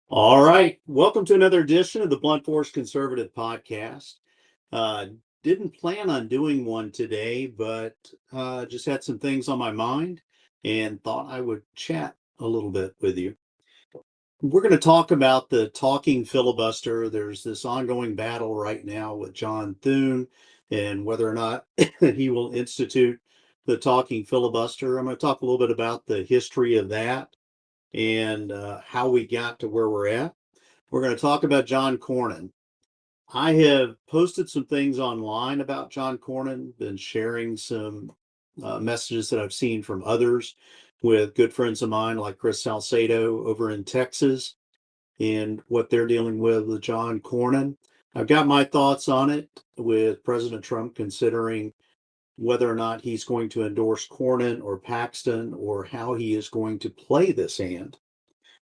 All right. Welcome to another edition of the Blunt Force Conservative Podcast. Uh, didn't plan on doing one today, but just had some things on my mind and thought I would chat a little bit with you. We're going to talk about the talking filibuster. There's this ongoing battle right now with John Thune and whether or not he will institute the talking filibuster. I'm going to talk a little bit about the history of that and how we got to where we're at. We're going to talk about John Cornyn. I have posted some things online about John Cornyn, been sharing some messages that I've seen from others with good friends of mine like Chris Salcedo over in Texas and what they're dealing with John Cornyn. I've got my thoughts on it with President Trump considering whether or not he's going to endorse Cornyn or Paxton or how he is going to play this hand.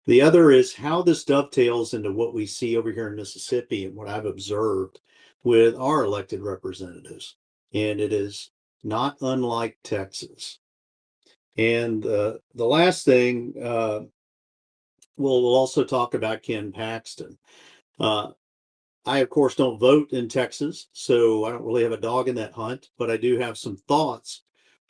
The other is how this dovetails into what we see over here in Mississippi and what I've observed with our elected representatives. And it is not unlike Texas. And the last thing, we'll also talk about Ken Paxton. Uh, I, of course, don't vote in Texas, so I don't really have a dog in that hunt, but I do have some thoughts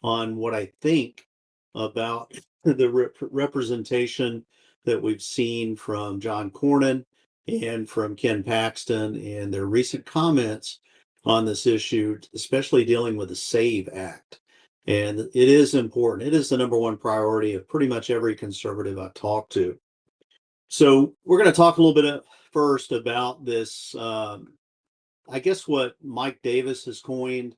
on what I think about the representation that we've seen from John Cornyn and from Ken Paxton and their recent comments on this issue, especially dealing with the SAVE Act. And it is important. It is the number one priority of pretty much every conservative I've talked to. So we're going to talk a little bit first about this. I guess what Mike Davis has coined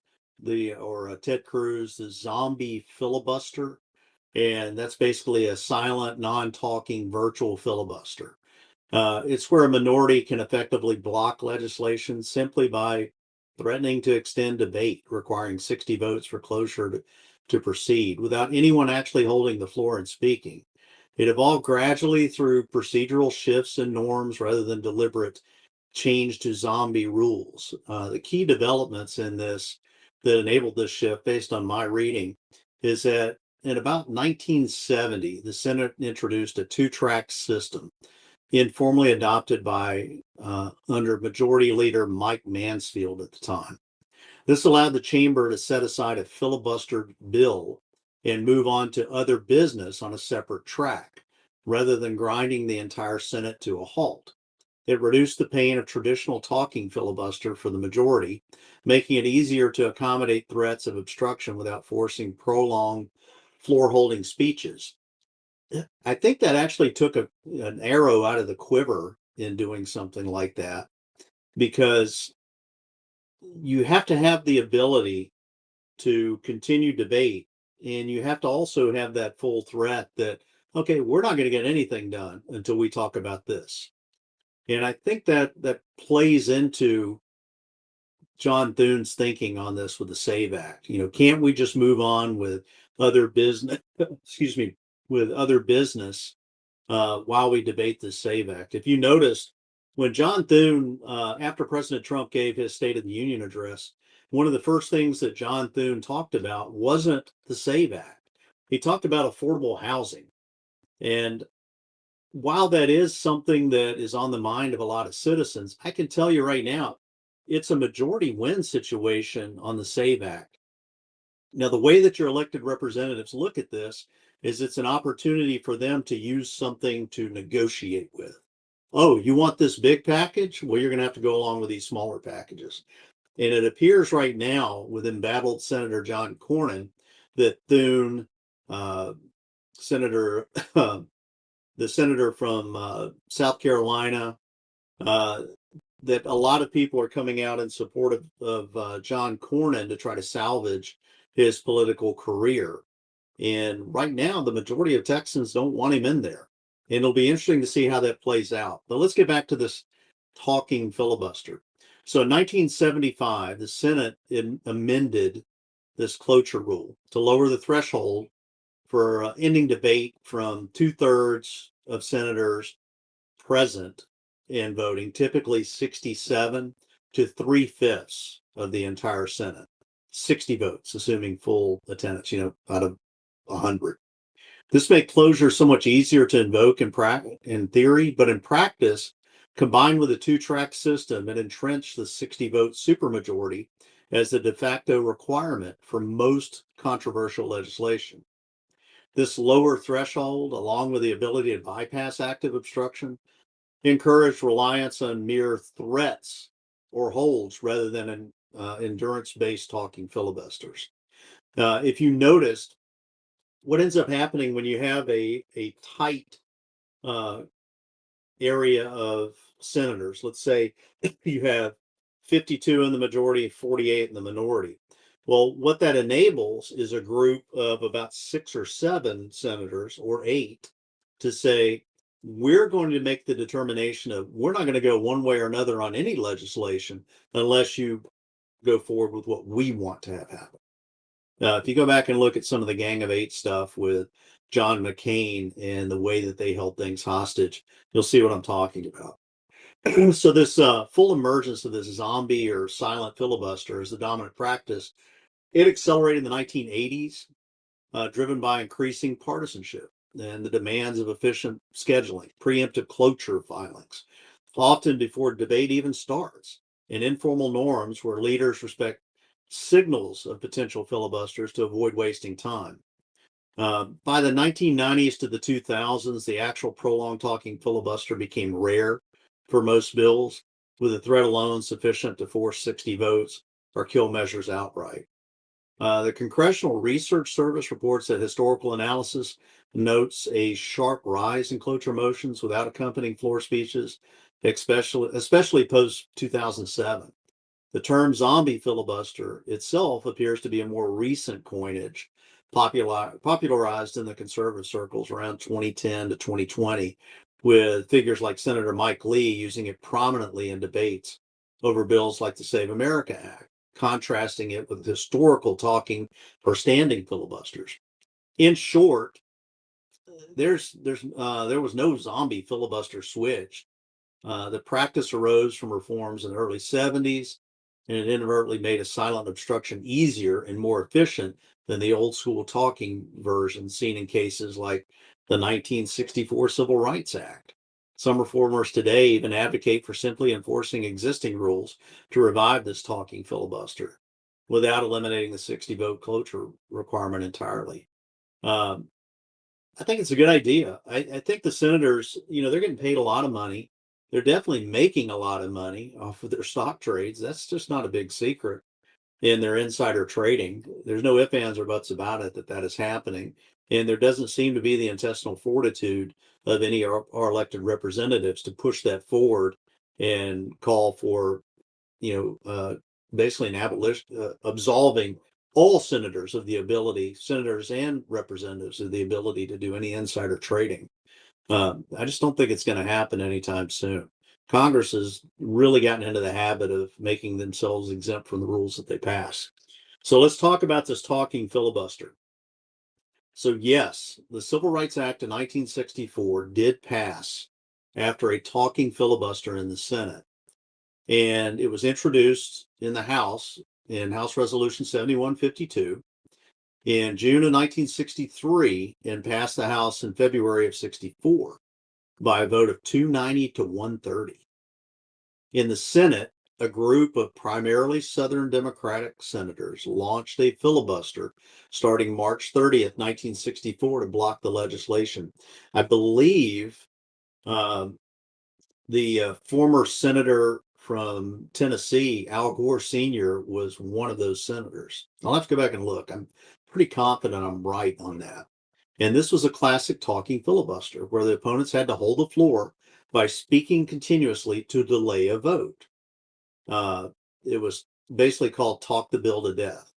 or Ted Cruz, the zombie filibuster. And that's basically a silent, non-talking virtual filibuster. It's where a minority can effectively block legislation simply by threatening to extend debate, requiring 60 votes for cloture to proceed without anyone actually holding the floor and speaking. It evolved gradually through procedural shifts and norms rather than deliberate change to zombie rules. The key developments in this that enabled this shift, based on my reading, is that in about 1970, the Senate introduced a two-track system informally adopted by under Majority Leader Mike Mansfield at the time. This allowed the chamber to set aside a filibustered bill and move on to other business on a separate track, rather than grinding the entire Senate to a halt. It reduced the pain of traditional talking filibuster for the majority, making it easier to accommodate threats of obstruction without forcing prolonged floor holding speeches. I think that actually took an arrow out of the quiver in doing something like that because you have to have the ability to continue debate and you have to also have that full threat that, okay, we're not going to get anything done until we talk about this. And I think that plays into John Thune's thinking on this with the SAVE Act. Can't we just move on with other business, excuse me, with other business while we debate the SAVE Act? If you noticed, when John Thune, after President Trump gave his State of the Union address, one of the first things that John Thune talked about wasn't the SAVE Act. He talked about affordable housing. And while that is something that is on the mind of a lot of citizens, I can tell you right now, it's a majority win situation on the SAVE Act. Now, the way that your elected representatives look at this is it's an opportunity for them to use something to negotiate with. Oh, you want this big package? Well, you're going to have to go along with these smaller packages. And it appears right now with embattled Senator John Cornyn that Thune, uh, Senator the senator from South Carolina, uh, that a lot of people are coming out in support of John Cornyn to try to salvage his political career. And right now, the majority of Texans don't want him in there. And it'll be interesting to see how that plays out. But let's get back to this talking filibuster. So in 1975, the Senate amended this cloture rule to lower the threshold for ending debate from 2/3 of senators present in voting, typically 67, to 3/5 of the entire Senate. 60 votes, assuming full attendance, out of 100. This made closure so much easier to invoke in theory, but in practice, combined with a two-track system, it entrenched the 60-vote supermajority as the de facto requirement for most controversial legislation. This lower threshold, along with the ability to bypass active obstruction, encouraged reliance on mere threats or holds rather than endurance-based talking filibusters. If you noticed, what ends up happening when you have a tight uh, area of senators, let's say you have 52 in the majority, 48 in the minority. Well, what that enables is a group of about 6 or 7 senators or 8 to say, we're going to make the determination of we're not going to go one way or another on any legislation unless you go forward with what we want to have happen. If you go back and look at some of the Gang of Eight stuff with John McCain and the way that they held things hostage, you'll see what I'm talking about. So this full emergence of this zombie or silent filibuster as the dominant practice, it accelerated in the 1980s, driven by increasing partisanship and the demands of efficient scheduling, preemptive cloture filings, often before debate even starts, and informal norms where leaders respect signals of potential filibusters to avoid wasting time. By the 1990s to the 2000s, the actual prolonged talking filibuster became rare for most bills, with the threat alone sufficient to force 60 votes or kill measures outright. The Congressional Research Service reports that historical analysis notes a sharp rise in cloture motions without accompanying floor speeches, especially post 2007. The term zombie filibuster itself appears to be a more recent coinage, popularized in the conservative circles around 2010 to 2020, with figures like Senator Mike Lee using it prominently in debates over bills like the Save America Act, contrasting it with historical talking or standing filibusters. In short, there was no zombie filibuster switch. The practice arose from reforms in the early 70s, and it inadvertently made a silent obstruction easier and more efficient than the old school talking version seen in cases like the 1964 Civil Rights Act. Some reformers today even advocate for simply enforcing existing rules to revive this talking filibuster without eliminating the 60 vote cloture requirement entirely. Um, I think it's a good idea. I think the senators, they're getting paid a lot of money. They're definitely making a lot of money off of their stock trades. That's just not a big secret in their insider trading. There's no ifs, ands, or buts about it that is happening. And there doesn't seem to be the intestinal fortitude of any of our elected representatives to push that forward and call for basically an abolition, absolving all senators and representatives of the ability to do any insider trading. I just don't think it's going to happen anytime soon. Congress has really gotten into the habit of making themselves exempt from the rules that they pass. So let's talk about this talking filibuster. So yes, the Civil Rights Act of 1964 did pass after a talking filibuster in the Senate. And it was introduced in the House in House Resolution 7152 in June of 1963 and passed the House in February of 64 by a vote of 290 to 130. In the Senate, a group of primarily Southern Democratic senators launched a filibuster starting March 30th, 1964 to block the legislation. I believe the former senator from Tennessee, Al Gore Sr., was one of those senators. I'll have to go back and look. I'm pretty confident I'm right on that. And this was a classic talking filibuster where the opponents had to hold the floor by speaking continuously to delay a vote. It was basically called Talk the Bill to Death.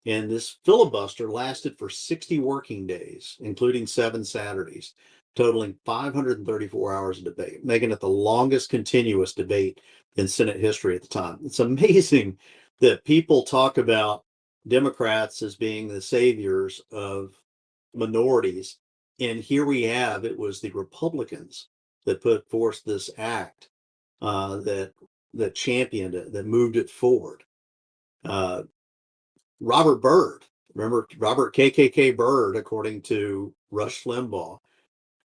And this filibuster lasted for 60 working days, including 7 Saturdays, totaling 534 hours of debate, making it the longest continuous debate in Senate history at the time. It's amazing that people talk about Democrats as being the saviors of minorities. And here we have, it was the Republicans that put forth this act that championed it, that moved it forward. Robert Byrd, Remember Robert KKK Byrd, according to Rush Limbaugh,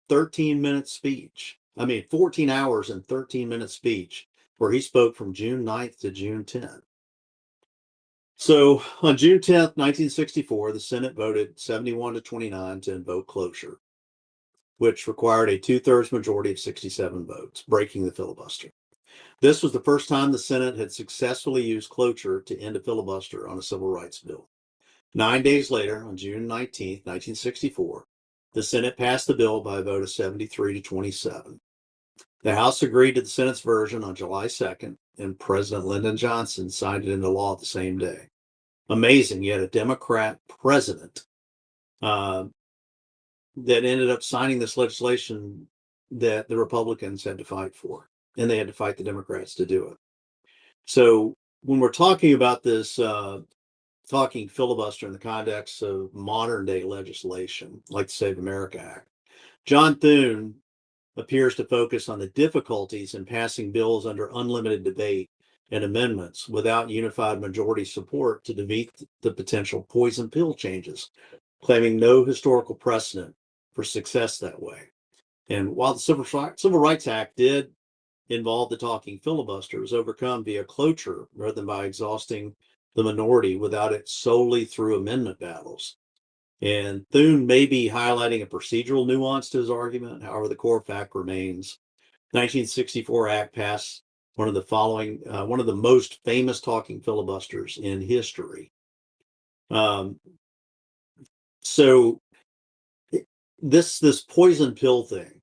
13-minute speech. 14 hours and 13-minute speech where he spoke from June 9th to June 10th. So on June 10th, 1964, the Senate voted 71 to 29 to invoke cloture, which required a 2/3 majority of 67 votes, breaking the filibuster. This was the first time the Senate had successfully used cloture to end a filibuster on a civil rights bill. 9 days later, on June 19th, 1964, the Senate passed the bill by a vote of 73 to 27. The House agreed to the Senate's version on July 2nd, and President Lyndon Johnson signed it into law the same day. Amazing, yet a Democrat president that ended up signing this legislation that the Republicans had to fight for, and they had to fight the Democrats to do it. So when we're talking about this, talking filibuster in the context of modern day legislation, like the Save America Act, John Thune appears to focus on the difficulties in passing bills under unlimited debate and amendments without unified majority support to defeat the potential poison pill changes, claiming no historical precedent for success that way. And while the Civil Rights Act did involve the talking filibuster, it was overcome via cloture rather than by exhausting the minority without it solely through amendment battles. And Thune may be highlighting a procedural nuance to his argument. However, the core fact remains: 1964 Act passed one of the most famous talking filibusters in history. So this poison pill thing,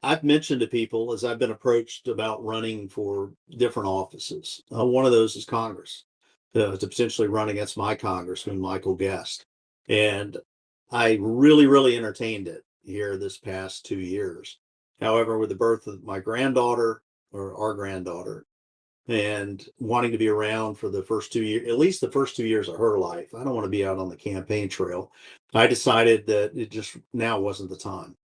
I've mentioned to people as I've been approached about running for different offices. One of those is Congress, to potentially run against my congressman, Michael Guest. And I really, really entertained it here this past 2 years. However, with the birth of my granddaughter, or our granddaughter, and wanting to be around for the first 2 years, at least the first 2 years of her life, I don't want to be out on the campaign trail. I decided that it just now wasn't the time.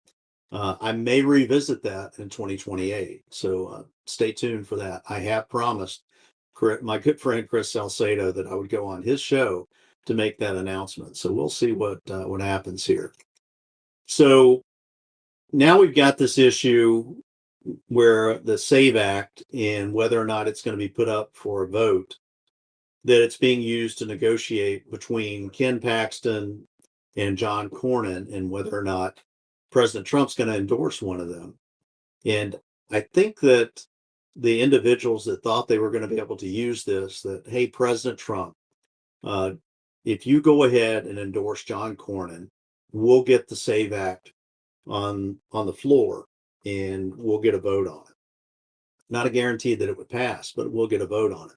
I may revisit that in 2028. So stay tuned for that. I have promised my good friend Chris Salcedo that I would go on his show to make that announcement. So we'll see what happens here. So now we've got this issue where the SAVE Act, and whether or not it's going to be put up for a vote, that it's being used to negotiate between Ken Paxton and John Cornyn, and whether or not President Trump's going to endorse one of them. And I think that the individuals that thought they were going to be able to use this, that, hey, President Trump, if you go ahead and endorse John Cornyn, we'll get the SAVE Act on the floor and we'll get a vote on it. Not a guarantee that it would pass, but we'll get a vote on it.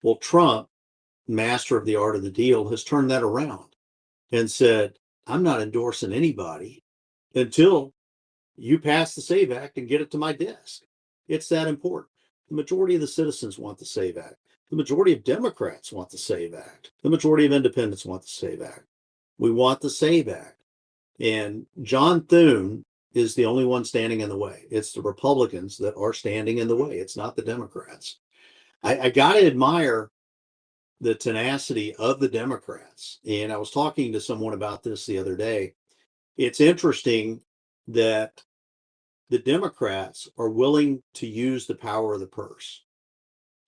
Well, Trump, master of the art of the deal, has turned that around and said, I'm not endorsing anybody until you pass the SAVE Act and get it to my desk. It's that important. The majority of the citizens want the SAVE Act. The majority of Democrats want the SAVE Act. The majority of independents want the SAVE Act. We want the SAVE Act. And John Thune is the only one standing in the way. It's the Republicans that are standing in the way. It's not the Democrats. I got to admire the tenacity of the Democrats. And I was talking to someone about this the other day. It's interesting that the Democrats are willing to use the power of the purse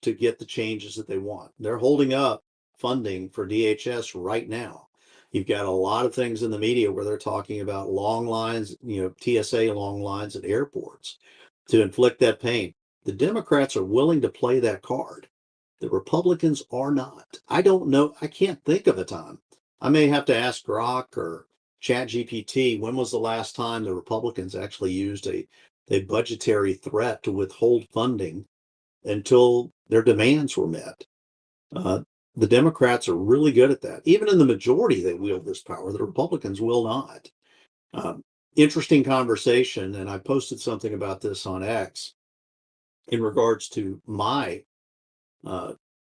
to get the changes that they want. They're holding up funding for DHS right now. You've got a lot of things in the media where they're talking about long lines, TSA long lines at airports to inflict that pain. The Democrats are willing to play that card. The Republicans are not. I don't know. I can't think of a time. I may have to ask Grok or ChatGPT, when was the last time the Republicans actually used a budgetary threat to withhold funding until their demands were met? The Democrats are really good at that. Even in the majority, they wield this power. The Republicans will not. Interesting conversation, and I posted something about this on X in regards to my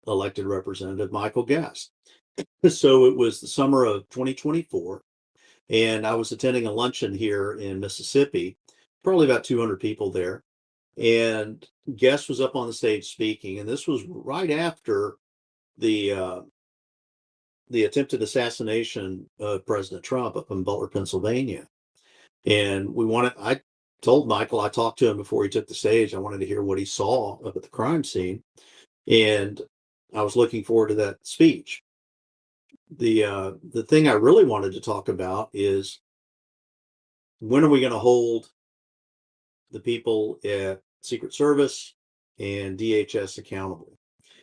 elected representative, Michael Guest. So it was the summer of 2024, and I was attending a luncheon here in Mississippi, probably about 200 people there. And Guest was up on the stage speaking, and this was right after the the attempted assassination of President Trump up in Butler, Pennsylvania. And I told Michael, I talked to him before he took the stage. I wanted to hear what he saw up at the crime scene. And I was looking forward to that speech. The thing I really wanted to talk about is, when are we going to hold the people at Secret Service and DHS accountable?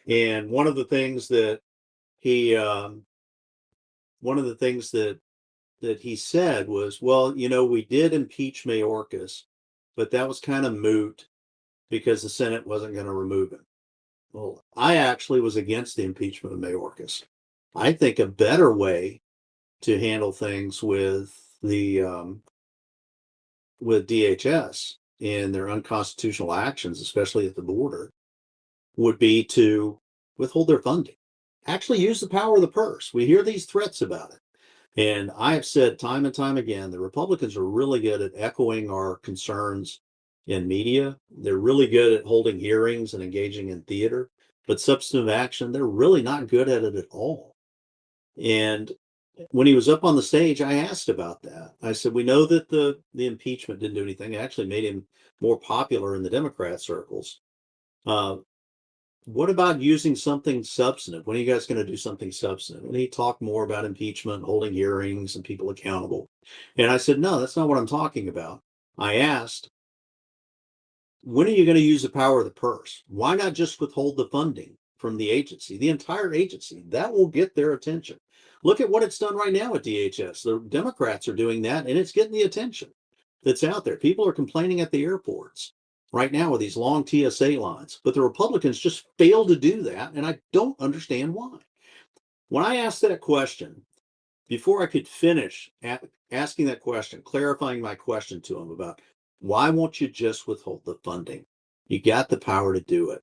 And he, one of the things that he said was, well, we did impeach Mayorkas, but that was kind of moot because the Senate wasn't going to remove him. Well, I actually was against the impeachment of Mayorkas. I think a better way to handle things with DHS and their unconstitutional actions, especially at the border, would be to withhold their funding. Actually use the power of the purse. We hear these threats about it. And I have said time and time again, the Republicans are really good at echoing our concerns in media. They're really good at holding hearings and engaging in theater, but substantive action, they're really not good at it at all. And when he was up on the stage, I asked about that. I said, we know that the impeachment didn't do anything. It actually made him more popular in the Democrat circles. What about using something substantive? When are you guys going to do something substantive? And he talked more about impeachment, holding hearings, and people accountable. And I said, no, that's not what I'm talking about. I asked, when are you going to use the power of the purse? Why not just withhold the funding from the agency, the entire agency? That will get their attention. Look at what it's done right now at DHS. The Democrats are doing that, and it's getting the attention that's out there. People are complaining at the airports right now with these long TSA lines, but the Republicans just fail to do that, and I don't understand why. When I asked that question, before I could finish asking that question, clarifying my question to him about why won't you just withhold the funding? You got the power to do it.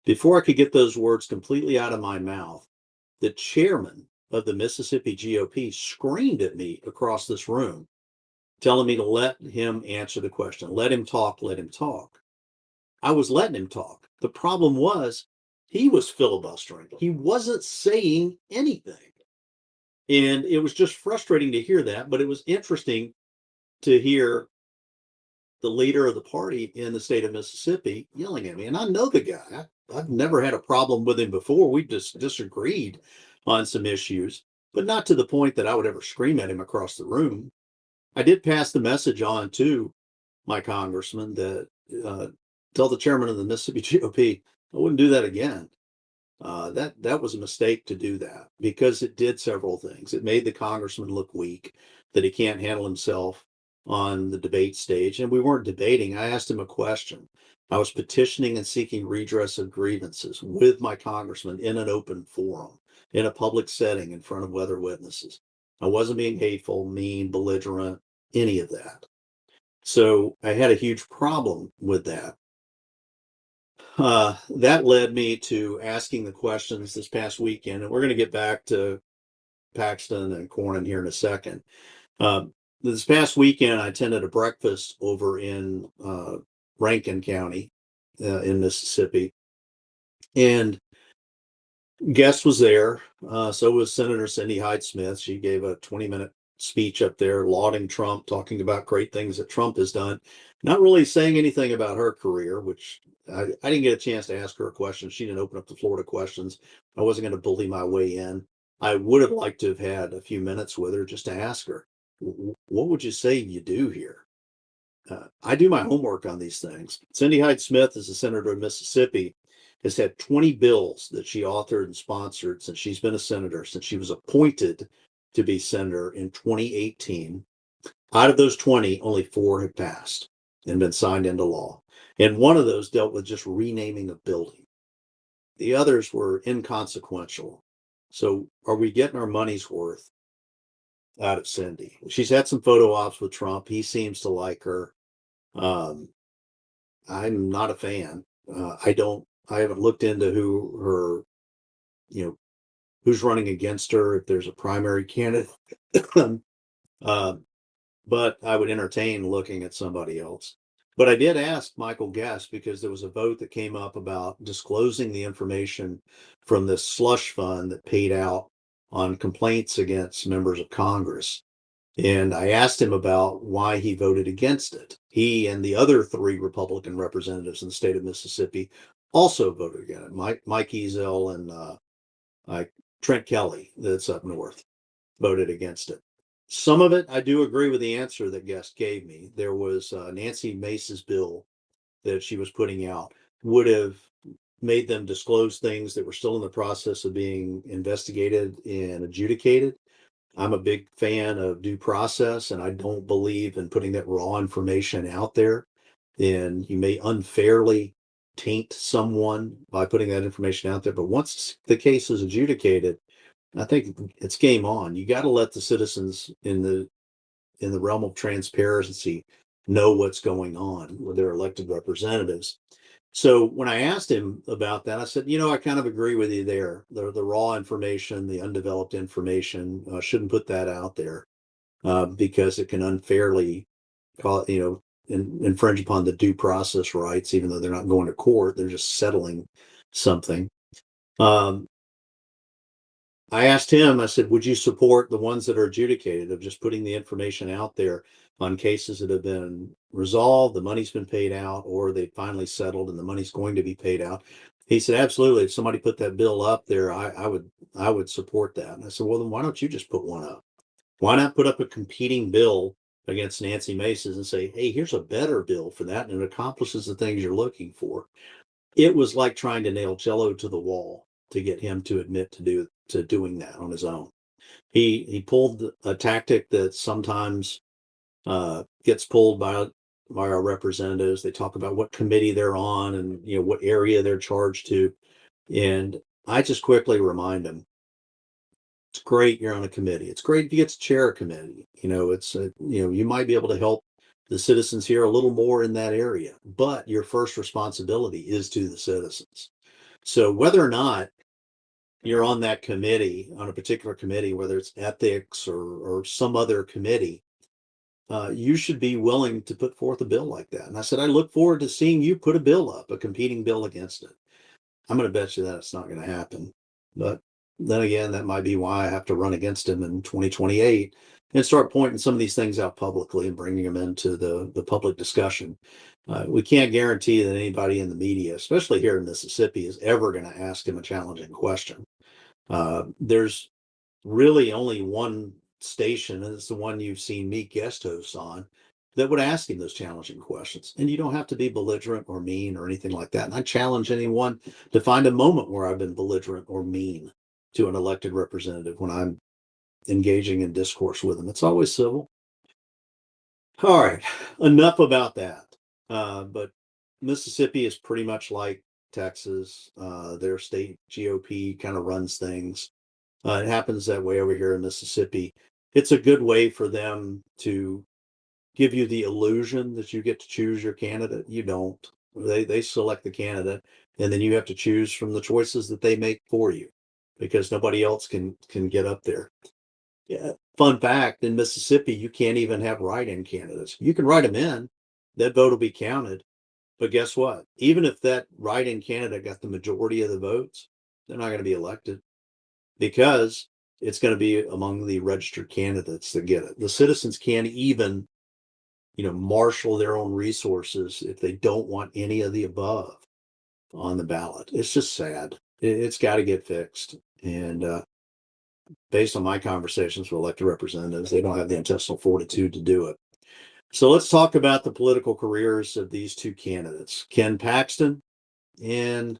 Before I could get those words completely out of my mouth, the chairman of the Mississippi GOP screamed at me across this room, telling me to let him answer the question. Let him talk, let him talk. I was letting him talk. The problem was he was filibustering. He wasn't saying anything. And it was just frustrating to hear that, but it was interesting to hear the leader of the party in the state of Mississippi yelling at me. And I know the guy. I've never had a problem with him before. We just disagreed on some issues, but not to the point that I would ever scream at him across the room. I did pass the message on to my congressman that tell the chairman of the Mississippi GOP I wouldn't do that again. That was a mistake to do that, because it did several things. It made the congressman look weak, that he can't handle himself on the debate stage. And we weren't debating. I asked him a question. I was petitioning and seeking redress of grievances with my congressman in an open forum, in a public setting, in front of other witnesses. I wasn't being hateful, mean, belligerent, any of that. So I had a huge problem with that. That led me to asking the questions this past weekend, and we're going to get back to Paxton and Cornyn here in a second. This past weekend, I attended a breakfast over in Rankin County in Mississippi, and guest was there. So was Senator Cindy Hyde-Smith. She gave a 20-minute speech up there lauding Trump, talking about great things that Trump has done, not really saying anything about her career, which I didn't get a chance to ask her a question. She didn't open up the floor to questions. I wasn't going to bully my way in. I would have liked to have had a few minutes with her just to ask her, what would you say you do here? I do my homework on these things. Cindy Hyde-Smith is a senator of Mississippi, has had 20 bills that she authored and sponsored since she's been a senator, since she was appointed to be senator in 2018. Out of those 20, only 4 have passed and been signed into law. And one of those dealt with just renaming a building. The others were inconsequential. So are we getting our money's worth out of Cindy? She's had some photo ops with Trump. He seems to like her. I'm not a fan. I haven't looked into who's running against her, if there's a primary candidate. But I would entertain looking at somebody else. But I did ask Michael Guest, because there was a vote that came up about disclosing the information from this slush fund that paid out on complaints against members of Congress. And I asked him about why he voted against it. He and the other 3 Republican representatives in the state of Mississippi also voted against it. Mike Ezell and Trent Kelly, that's up north, voted against it. Some of it, I do agree with the answer that guest gave me. There was Nancy Mace's bill that she was putting out would have made them disclose things that were still in the process of being investigated and adjudicated. I'm a big fan of due process, and I don't believe in putting that raw information out there. And you may unfairly taint someone by putting that information out there. But once the case is adjudicated, I think it's game on. You got to let the citizens in the realm of transparency know what's going on with their elected representatives. So when I asked him about that, I said, I kind of agree with you there. The raw information, the undeveloped information, shouldn't put that out there because it can unfairly, infringe upon the due process rights, even though they're not going to court, they're just settling something. Um, I asked him, I said, would you support the ones that are adjudicated of just putting the information out there on cases that have been resolved, the money's been paid out, or they finally settled and the money's going to be paid out? He said, absolutely. If somebody put that bill up there, I would support that. And I said, well, then why don't you just put one up? Why not put up a competing bill against Nancy Mace's and say, hey, here's a better bill for that, and it accomplishes the things you're looking for? It was like trying to nail Jello to the wall to get him to admit to doing that on his own. He pulled a tactic that sometimes gets pulled by our representatives. They talk about what committee they're on and what area they're charged to, and I just quickly remind them, it's great you're on a committee. It's great if you get to chair a committee. You might be able to help the citizens here a little more in that area, but your first responsibility is to the citizens. So whether or not you're on that committee, on a particular committee, whether it's ethics or some other committee, you should be willing to put forth a bill like that. And I said, I look forward to seeing you put a bill up, a competing bill against it. I'm going to bet you that it's not going to happen. But then again, that might be why I have to run against him in 2028 and start pointing some of these things out publicly and bringing them into the public discussion. We can't guarantee that anybody in the media, especially here in Mississippi, is ever going to ask him a challenging question. There's really only one station, and it's the one you've seen me guest host on, that would ask him those challenging questions. And you don't have to be belligerent or mean or anything like that. And I challenge anyone to find a moment where I've been belligerent or mean to an elected representative when I'm engaging in discourse with them. It's always civil. All right, enough about that. But Mississippi is pretty much like Texas. Their state GOP kind of runs things. It happens that way over here in Mississippi. It's a good way for them to give you the illusion that you get to choose your candidate. You don't. They select the candidate, and then you have to choose from the choices that they make for you, because nobody else can get up there. Yeah. Fun fact: in Mississippi, you can't even have write-in candidates. You can write them in, that vote will be counted. But guess what? Even if that write-in candidate got the majority of the votes, they're not going to be elected, because it's going to be among the registered candidates that get it. The citizens can't even, marshal their own resources if they don't want any of the above on the ballot. It's just sad. It's got to get fixed. And based on my conversations with elected representatives, they don't have the intestinal fortitude to do it. So let's talk about the political careers of these 2 candidates, Ken Paxton and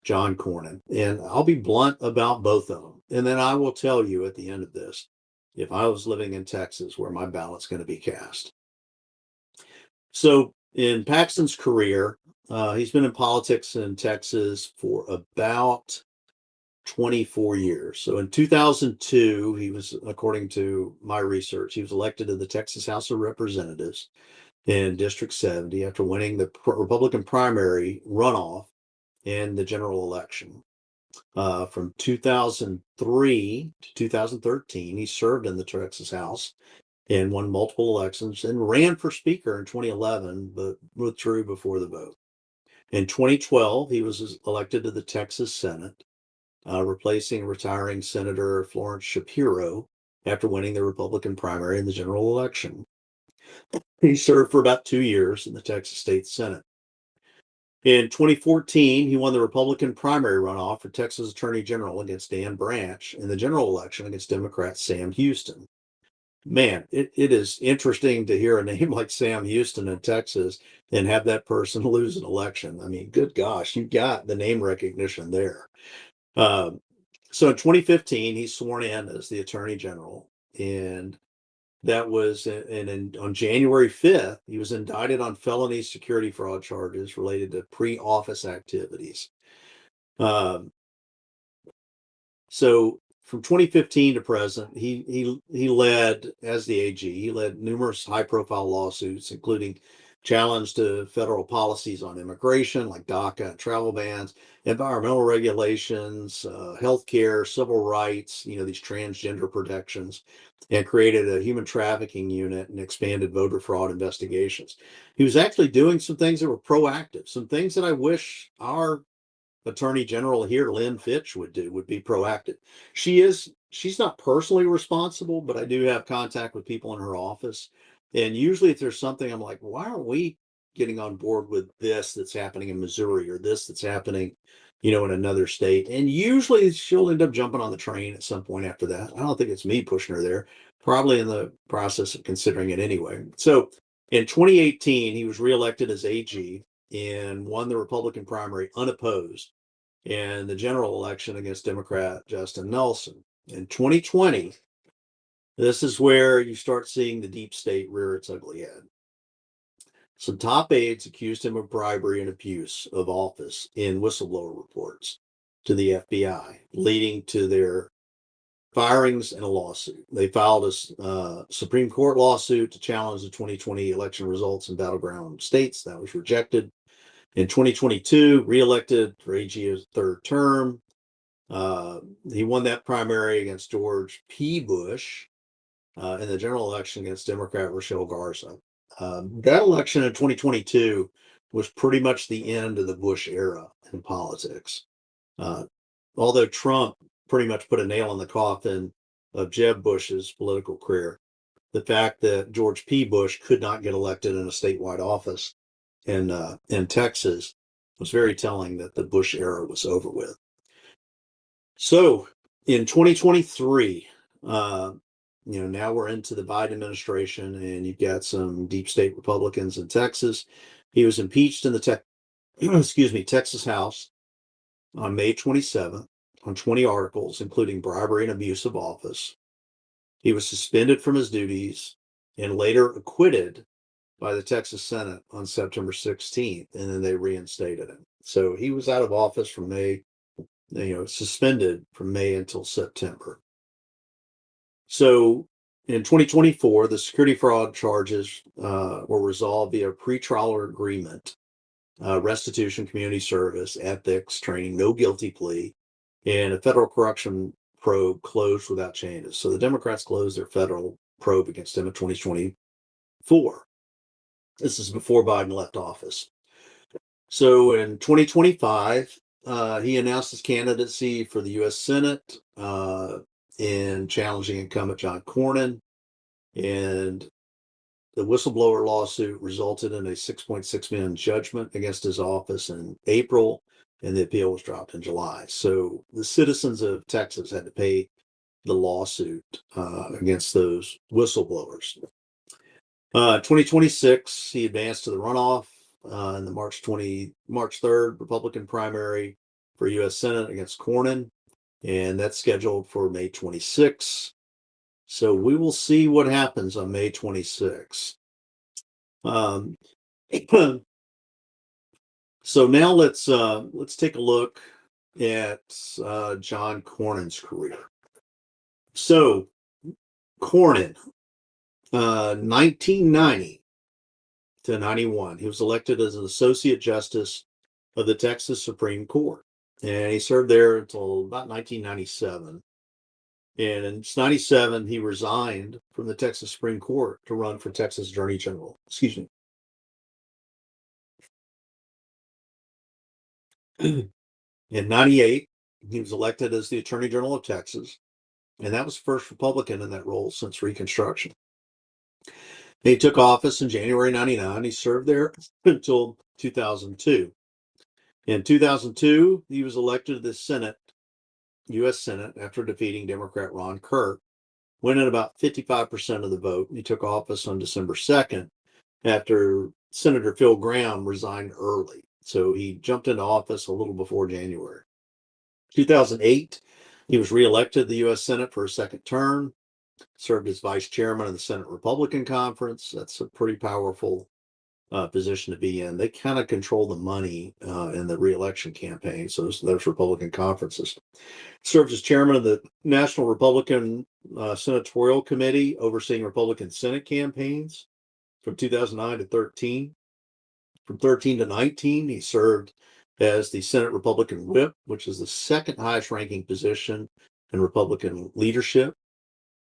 John Cornyn. And I'll be blunt about both of them. And then I will tell you at the end of this, if I was living in Texas, where my ballot's going to be cast. So in Paxton's career, he's been in politics in Texas for about 24 years. So in 2002, he was, according to my research, he was elected to the Texas House of Representatives in District 70 after winning the Republican primary runoff in the general election. From 2003 to 2013, he served in the Texas House and won multiple elections and ran for Speaker in 2011, but withdrew before the vote. In 2012, he was elected to the Texas Senate. replacing retiring Senator Florence Shapiro after winning the Republican primary in the general election. He served for about 2 years in the Texas State Senate. In 2014, he won the Republican primary runoff for Texas Attorney General against Dan Branch in the general election against Democrat Sam Houston. Man, it is interesting to hear a name like Sam Houston in Texas and have that person lose an election. I mean, good gosh, you got the name recognition there. Um, so in 2015, he's sworn in as the Attorney General, and that was on January 5th, he was indicted on felony security fraud charges related to pre-office activities. Um, so from 2015 to present, he led, as the AG, he led numerous high-profile lawsuits, including challenge to federal policies on immigration, like DACA and travel bans, environmental regulations, healthcare, civil rights, these transgender protections, and created a human trafficking unit and expanded voter fraud investigations. He was actually doing some things that were proactive, some things that I wish our Attorney General here, Lynn Fitch, would be proactive. She's not personally responsible, but I do have contact with people in her office. And usually if there's something, I'm like, why aren't we getting on board with this that's happening in Missouri or this that's happening, in another state? And usually she'll end up jumping on the train at some point after that. I don't think it's me pushing her there, probably in the process of considering it anyway. So in 2018, he was reelected as AG and won the Republican primary unopposed in the general election against Democrat Justin Nelson. In 2020, this is where you start seeing the deep state rear its ugly head. Some top aides accused him of bribery and abuse of office in whistleblower reports to the FBI, leading to their firings and a lawsuit. They filed a Supreme Court lawsuit to challenge the 2020 election results in battleground states. That was rejected. In 2022, reelected for AG's third term. He won that primary against George P. Bush in the general election against Democrat Rochelle Garza. That election in 2022 was pretty much the end of the Bush era in politics. Although Trump pretty much put a nail in the coffin of Jeb Bush's political career, the fact that George P. Bush could not get elected in a statewide office in Texas was very telling that the Bush era was over with. So in 2023, now we're into the Biden administration, and you've got some deep state Republicans in Texas. He was impeached in the Texas House on May 27th on 20 articles, including bribery and abuse of office. He was suspended from his duties and later acquitted by the Texas Senate on September 16th, and then they reinstated him. So he was out of office from May, suspended from May until September. So in 2024, the security fraud charges were resolved via pretrial agreement, restitution, community service, ethics, training, no guilty plea, and a federal corruption probe closed without changes. So the Democrats closed their federal probe against him in 2024. This is before Biden left office. So in 2025, he announced his candidacy for the U.S. Senate in challenging incumbent John Cornyn. And the whistleblower lawsuit resulted in a $6.6 million judgment against his office in April, and the appeal was dropped in July. So the citizens of Texas had to pay the lawsuit against those whistleblowers. 2026, he advanced to the runoff in the March 3rd Republican primary for U.S. Senate against Cornyn, and that's scheduled for May 26. So we will see what happens on May 26. So now let's take a look at John Cornyn's career. So Cornyn, 1990 to 91, he was elected as an associate justice of the Texas Supreme Court, and he served there until about 1997. And in 97, he resigned from the Texas Supreme Court to run for Texas Attorney General. Excuse me. In 98, He was elected as the Attorney General of Texas, and that was the first Republican in that role since Reconstruction. He took office in January 99. He served there until 2002. In 2002, he was elected to the Senate, U.S. Senate, after defeating Democrat Ron Kirk, winning about 55% of the vote. He took office on December 2nd after Senator Phil Gramm resigned early. So he jumped into office a little before January. 2008, he was reelected to the U.S. Senate for a second term, served as vice chairman of the Senate Republican Conference. That's a pretty powerful position to be in. They kind of control the money in the reelection campaign. So those Republican conferences. Served as chairman of the National Republican Senatorial Committee, overseeing Republican Senate campaigns from 2009 to 13. From 13 to 19, he served as the Senate Republican Whip, which is the second highest ranking position in Republican leadership.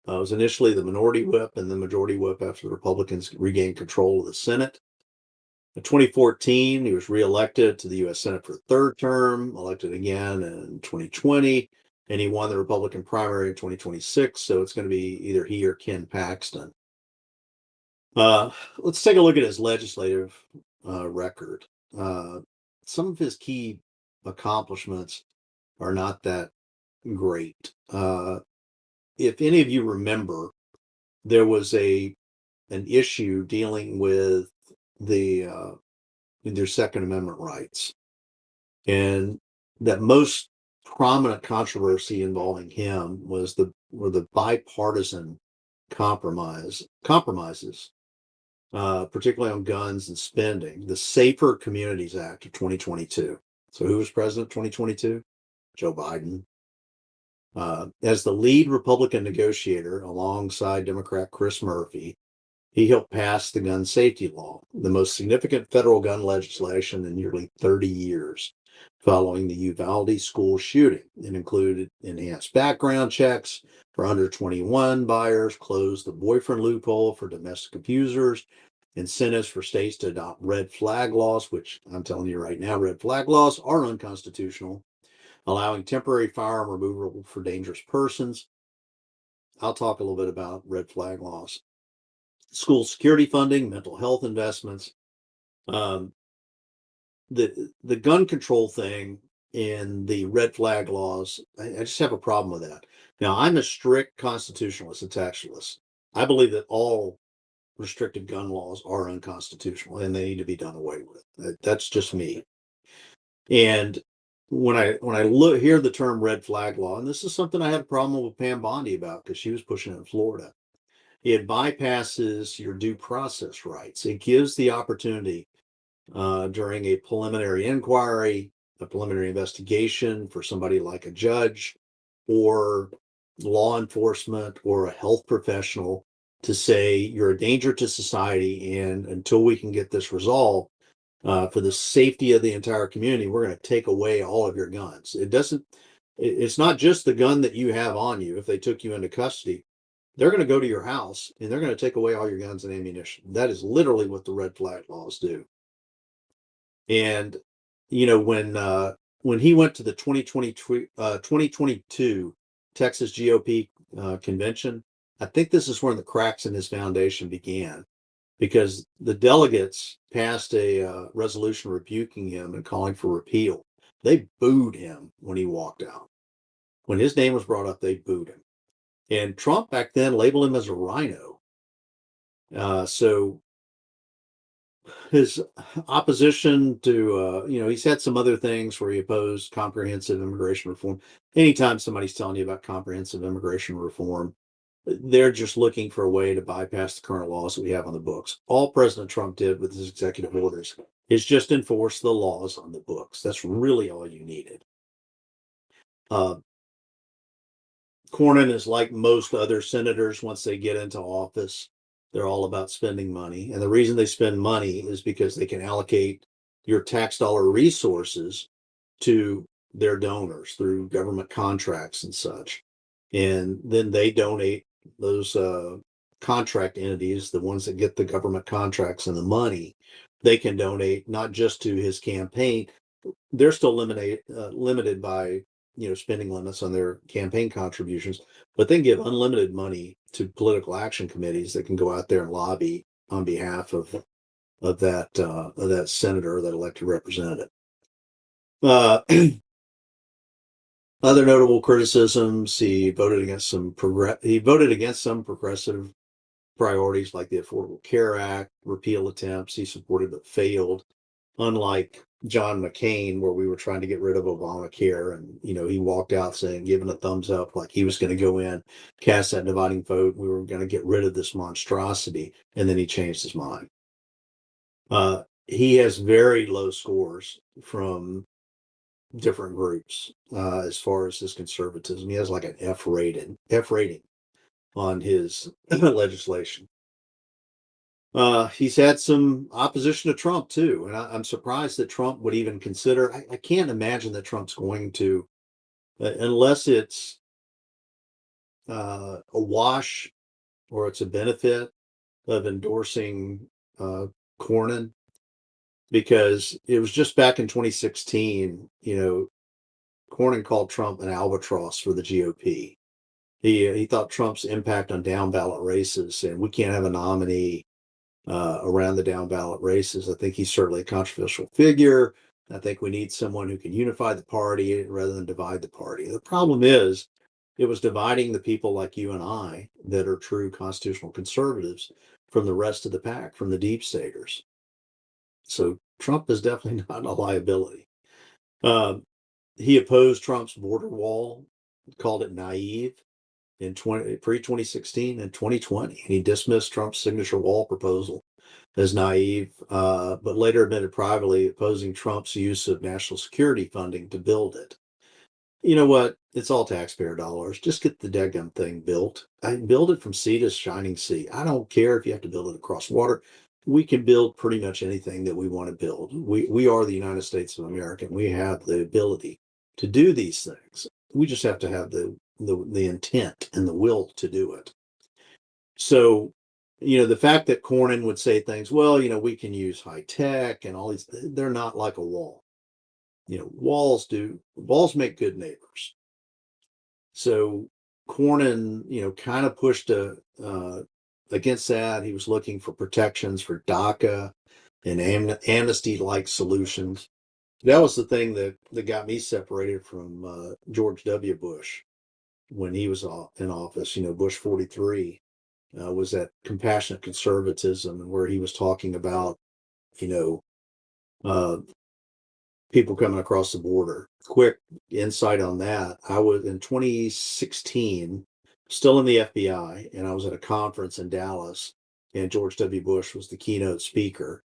It was initially the Minority Whip and the Majority Whip after the Republicans regained control of the Senate. In 2014, he was reelected to the U.S. Senate for a third term, elected again in 2020, and he won the Republican primary in 2026. So it's going to be either he or Ken Paxton. Let's take a look at his legislative record. Some of his key accomplishments are not that great. If any of you remember, there was an issue dealing with their Second Amendment rights, and that most prominent controversy involving him were the bipartisan compromises, particularly on guns and spending, the Safer Communities Act of 2022. So who was president 2022? Joe Biden. As the lead Republican negotiator alongside Democrat Chris Murphy, he helped pass the gun safety law, the most significant federal gun legislation in nearly 30 years, following the Uvalde school shooting. It included enhanced background checks for under 21 buyers, closed the boyfriend loophole for domestic abusers, incentives for states to adopt red flag laws, which I'm telling you right now, red flag laws are unconstitutional, allowing temporary firearm removal for dangerous persons. I'll talk a little bit about red flag laws. School security funding, mental health investments. The gun control thing and the red flag laws, I just have a problem with that. Now, I'm a strict constitutionalist and textualist. I believe that all restrictive gun laws are unconstitutional and they need to be done away with. That's just me. And when I hear the term red flag law, and this is something I had a problem with Pam Bondi about because she was pushing it in Florida, it bypasses your due process rights. It gives the opportunity during a preliminary inquiry, a preliminary investigation for somebody like a judge or law enforcement or a health professional to say you're a danger to society, and until we can get this resolved, for the safety of the entire community, we're going to take away all of your guns. It's not just the gun that you have on you. If they took you into custody, they're going to go to your house and they're going to take away all your guns and ammunition. That is literally what the red flag laws do. And, when he went to the 2022 Texas GOP convention, I think this is when the cracks in his foundation began, because the delegates passed a resolution rebuking him and calling for repeal. They booed him when he walked out. When his name was brought up, they booed him. And Trump back then labeled him as a rhino. So his opposition to, he's had some other things where he opposed comprehensive immigration reform. Anytime somebody's telling you about comprehensive immigration reform, they're just looking for a way to bypass the current laws that we have on the books. All President Trump did with his executive orders is just enforce the laws on the books. That's really all you needed. Cornyn is like most other senators. Once they get into office, they're all about spending money. And the reason they spend money is because they can allocate your tax dollar resources to their donors through government contracts and such. And then they donate those contract entities, the ones that get the government contracts and the money. They can donate not just to his campaign. They're still limited by spending limits on their campaign contributions, but then give unlimited money to political action committees that can go out there and lobby on behalf of that senator or that elected representative. Uh, Other notable criticisms: he voted against some progressive priorities like the Affordable Care Act, repeal attempts he supported but failed. Unlike John McCain, where we were trying to get rid of Obamacare, and he walked out saying, giving a thumbs up, like he was going to go in, cast that dividing vote. We were going to get rid of this monstrosity, and then he changed his mind. He has very low scores from different groups as far as his conservatism. He has like an F rating on his legislation. He's had some opposition to Trump too, and I'm surprised that Trump would even consider. I can't imagine that Trump's going to, unless it's a wash or it's a benefit of endorsing Cornyn, because it was just back in 2016. Cornyn called Trump an albatross for the GOP. He thought Trump's impact on down ballot races, and we can't have a nominee around the down ballot races. I think he's certainly a controversial figure. I think we need someone who can unify the party rather than divide the party. The problem is, it was dividing the people like you and I that are true constitutional conservatives from the rest of the pack, from the deep staters. So Trump is definitely not a liability. He opposed Trump's border wall, called it naive in pre-2016 and 2020. And he dismissed Trump's signature wall proposal as naive, but later admitted privately opposing Trump's use of national security funding to build it. You know what? It's all taxpayer dollars. Just get the daggum thing built. I build it from sea to shining sea. I don't care if you have to build it across water. We can build pretty much anything that we want to build. We are the United States of America, and we have the ability to do these things. We just have to have the intent and the will to do it. So, the fact that Cornyn would say things, well, we can use high tech and all these, they're not like a wall. Walls make good neighbors. So Cornyn, kind of pushed against that. He was looking for protections for DACA and amnesty-like solutions. That was the thing that got me separated from George W. Bush when he was in office. Bush 43 was that compassionate conservatism, and where he was talking about, uh, people coming across the border. Quick insight on that. I was in 2016, still in the FBI, and I was at a conference in Dallas, and George W. Bush was the keynote speaker.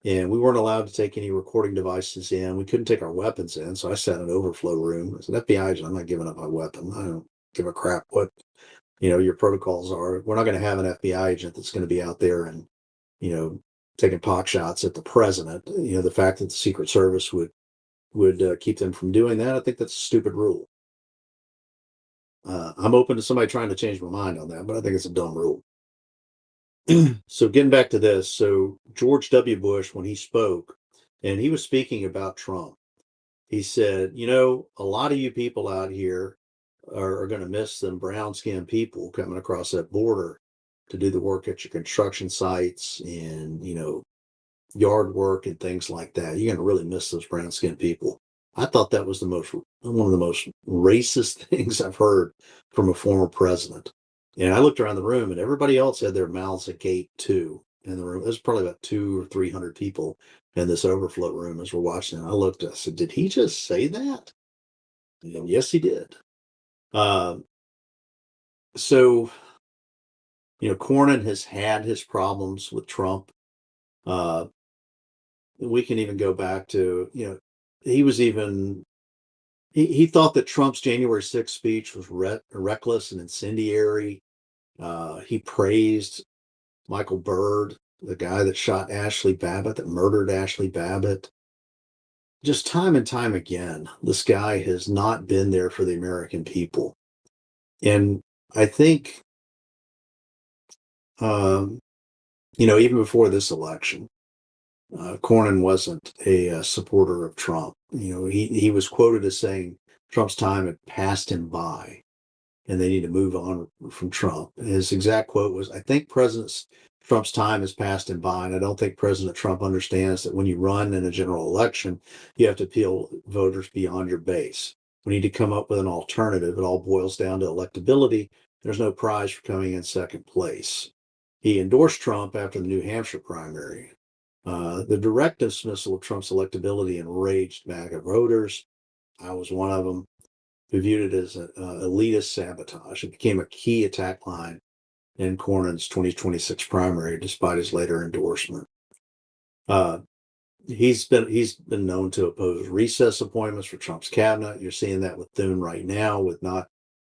And we weren't allowed to take any recording devices in. We couldn't take our weapons in. So I sat in an overflow room. As an FBI agent, I'm not giving up my weapon. I don't give a crap what, your protocols are. We're not going to have an FBI agent that's going to be out there and, taking pot shots at the president. The fact that the Secret Service would keep them from doing that, I think that's a stupid rule. I'm open to somebody trying to change my mind on that, but I think it's a dumb rule. So getting back to this, so George W. Bush, when he spoke, and he was speaking about Trump, he said, a lot of you people out here are going to miss them brown-skinned people coming across that border to do the work at your construction sites and, yard work and things like that. You're going to really miss those brown-skinned people. I thought that was one of the most racist things I've heard from a former president. And I looked around the room, and everybody else had their mouths agape too in the room. There's probably about 200 or 300 people in this overflow room as we're watching. And I looked, I said, did he just say that? And yes, he did. So, Cornyn has had his problems with Trump. We can even go back to, he was even, he thought that Trump's January 6th speech was reckless and incendiary. He praised Michael Byrd, the guy that shot Ashley Babbitt, that murdered Ashley Babbitt. Just time and time again, this guy has not been there for the American people. And I think, even before this election, Cornyn wasn't a supporter of Trump. He was quoted as saying Trump's time had passed him by and they need to move on from Trump. And his exact quote was, I think President Trump's time has passed him by, and I don't think President Trump understands that when you run in a general election, you have to appeal voters beyond your base. We need to come up with an alternative. It all boils down to electability. There's no prize for coming in second place. He endorsed Trump after the New Hampshire primary. The direct dismissal of Trump's electability enraged MAGA voters. I was one of them who viewed it as elitist sabotage. It became a key attack line in Cornyn's 2026 primary, despite his later endorsement. He's been known to oppose recess appointments for Trump's cabinet. You're seeing that with Thune right now.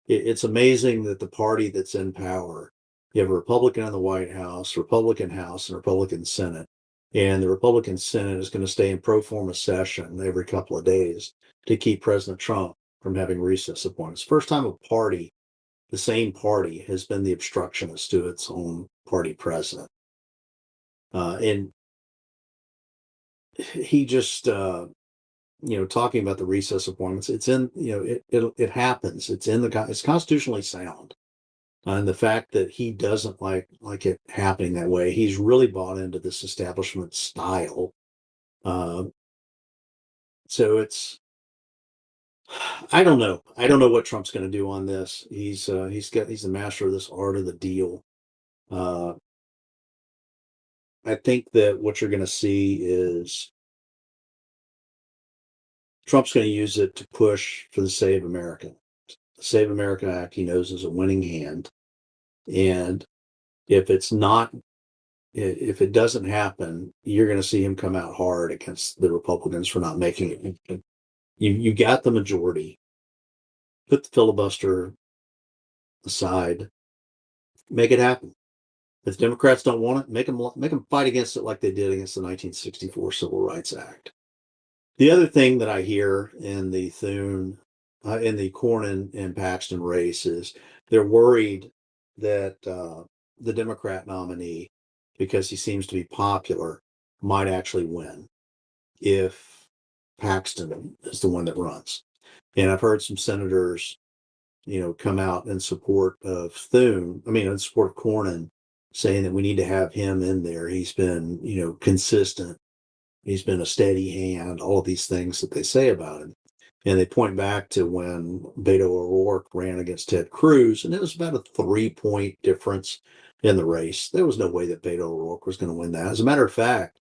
It's amazing that the party that's in power, you have a Republican in the White House, Republican House, and Republican Senate. And the Republican Senate is going to stay in pro forma session every couple of days to keep President Trump from having recess appointments. First time the same party, has been the obstructionist to its own party president. And he just, talking about the recess appointments, it's in, it happens. It's constitutionally sound. And the fact that he doesn't like it happening that way, he's really bought into this establishment style. So I don't know. I don't know what Trump's going to do on this. He's the master of this art of the deal. I think that what you're going to see is Trump's going to use it to push for the Save America. The Save America Act, he knows, is a winning hand. And if it doesn't happen, you're going to see him come out hard against the Republicans for not making it. You got the majority. Put the filibuster aside. Make it happen. If the Democrats don't want it, make them fight against it like they did against the 1964 Civil Rights Act. The other thing that I hear in the Cornyn and Paxton race is they're worried that the Democrat nominee, because he seems to be popular, might actually win if Paxton is the one that runs. And I've heard some senators, come out in support of in support of Cornyn, saying that we need to have him in there. He's been, consistent. He's been a steady hand, all of these things that they say about him. And they point back to when Beto O'Rourke ran against Ted Cruz, and it was about a 3-point difference in the race. There was no way that Beto O'Rourke was going to win that. As a matter of fact,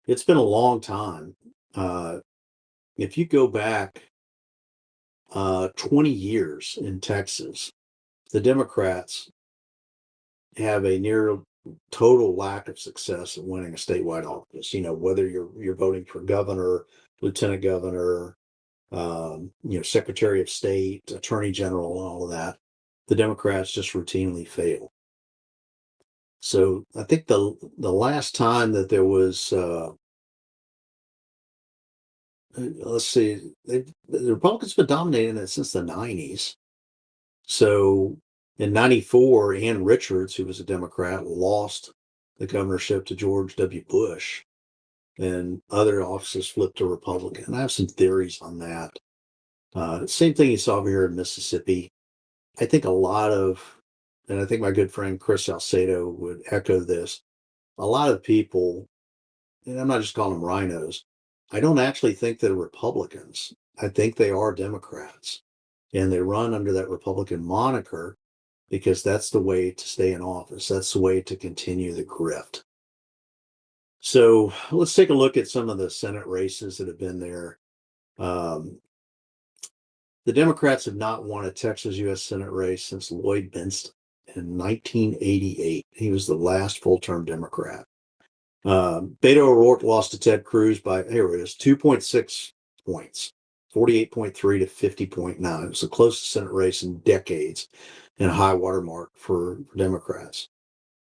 it's been a long time. If you go back 20 years in Texas, the Democrats have a near total lack of success at winning a statewide office. Whether you're voting for governor, lieutenant governor, Secretary of State, Attorney General, and all of that, the Democrats just routinely fail. So I think the last time that there was, let's see, the Republicans have been dominating it since the 90s. So in 94, Ann Richards, who was a Democrat, lost the governorship to George W. Bush, and other offices flipped to Republican. And I have some theories on that. Same thing you saw over here in Mississippi. I think and I think my good friend Chris Salcedo would echo this, a lot of people, and I'm not just calling them rhinos, I don't actually think they're Republicans. I think they are Democrats. And they run under that Republican moniker because that's the way to stay in office. That's the way to continue the grift. So let's take a look at some of the Senate races that have been there. The Democrats have not won a Texas U.S. Senate race since Lloyd Bentsen in 1988. He was the last full-term Democrat. Beto O'Rourke lost to Ted Cruz by, here it is, 2.6 points, 48.3 to 50.9. It was the closest Senate race in decades and a high watermark for Democrats.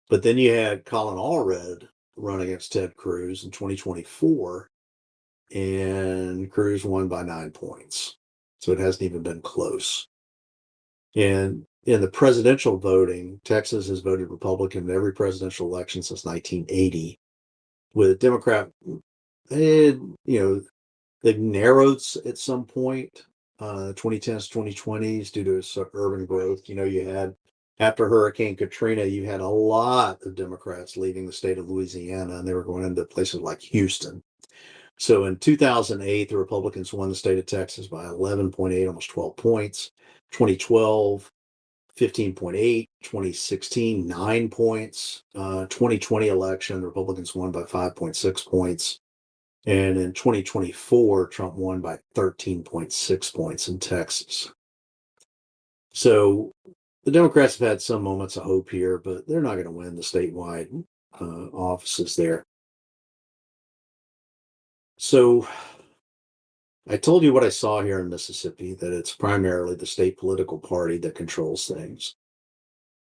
But then you had Colin Allred run against Ted Cruz in 2024, and Cruz won by 9 points. So it hasn't even been close. And in the presidential voting, Texas has voted Republican in every presidential election since 1980. With a Democrat, they narrowed at some point. 2010s, 2020s due to urban growth. You had after Hurricane Katrina, you had a lot of Democrats leaving the state of Louisiana, and they were going into places like Houston. So in 2008, the Republicans won the state of Texas by 11.8, almost 12 points. 2012, 15.8, 2016, 9 points. 2020 election, the Republicans won by 5.6 points. And in 2024, Trump won by 13.6 points in Texas. So the Democrats have had some moments of hope here, but they're not going to win the statewide offices there. So I told you what I saw here in Mississippi, that it's primarily the state political party that controls things.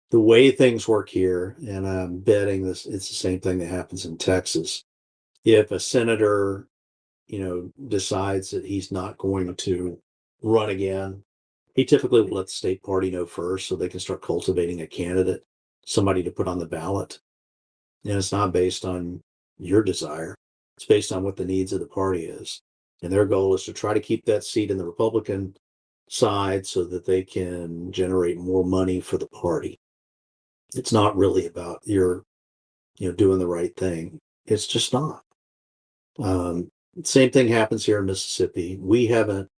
The way things work here, and I'm betting it's the same thing that happens in Texas. If a senator, decides that he's not going to run again, he typically will let the state party know first so they can start cultivating a candidate, somebody to put on the ballot. And it's not based on your desire. It's based on what the needs of the party is. And their goal is to try to keep that seat in the Republican side so that they can generate more money for the party. It's not really about your, doing the right thing. It's just not. Same thing happens here in Mississippi. We haven't